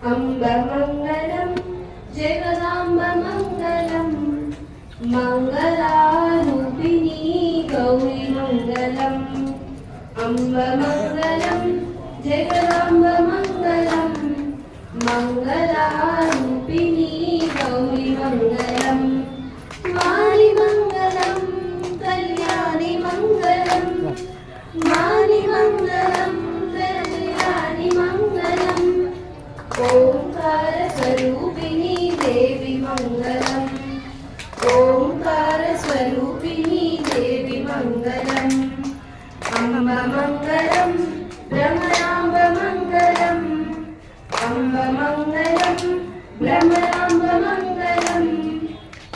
अम्ब मङ्गलं जगदाम्ब मङ्गलं मङ्गलारूपिणी गौरी मङ्गलम् अम्ब मङ्गलं जगदाम्ब मङ्गलं मङ्गलारूपिणी गौरी मङ्गलम् वाणि मङ्गलं कल्याणि मङ्गलं वाणि मङ्गलं कल्याणि मङ्गलम् ओंकार स्वरूपिणी देवी मङ्गलम् ओंकार स्वरूपिणी देवी मङ्गलम् अम्ब मङ्गलं भ्रमराम्ब मङ्गलम् अम्ब मङ्गलं भ्रमराम्ब मङ्गलम्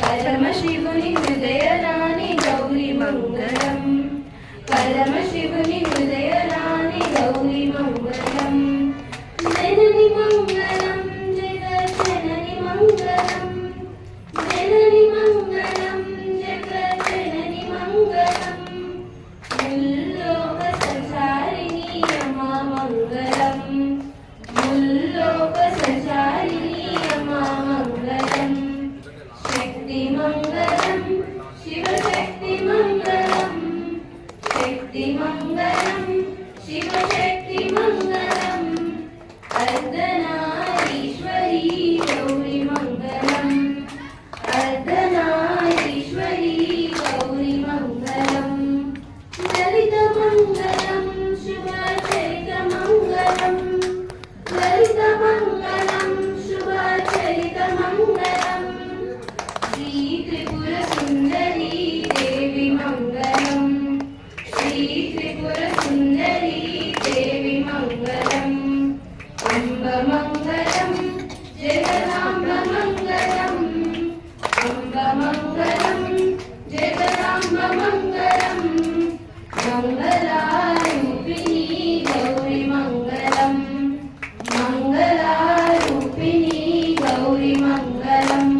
परमशिवनि हृदयराणि गौरी मङ्गलम् परमशिवनि हृदयराणि गौरी मङ्गलम् जननि मङ्गलं जगज्जननि मङ्गलं जननि मङ्गलं जगज्जननि मङ्गलं मुल्लोकसंसारिणी यमा मङ्गलं मुल्लोकसंसारिणी यमा मङ्गलं शक्तिमङ्गलं शिवशक्तिमङ्गलं शक्तिमङ्गलं शिवशक्तिमङ्गलम् अर्धनारीश्वरी गौरी मङ्गलम् अर्धनारीश्वरी गौरी मङ्गलम् ललितमङ्गलं शुभचरितमङ्गलं ललितमङ्गलं शुभचरितमङ्गलं श्रीत्रिपुरसुन्दरी देवी मङ्गलम् श्रीत्रिपुरसुन्दरी देवी मङ्गलम् अम्ब मङ्गलं जगदाम्ब मङ्गलम् अम्ब मङ्गलं जगदाम्ब मङ्गलम् मङ्गलारूपिणी गौरी मङ्गलम् मङ्गलारूपिणी गौरी मङ्गलम्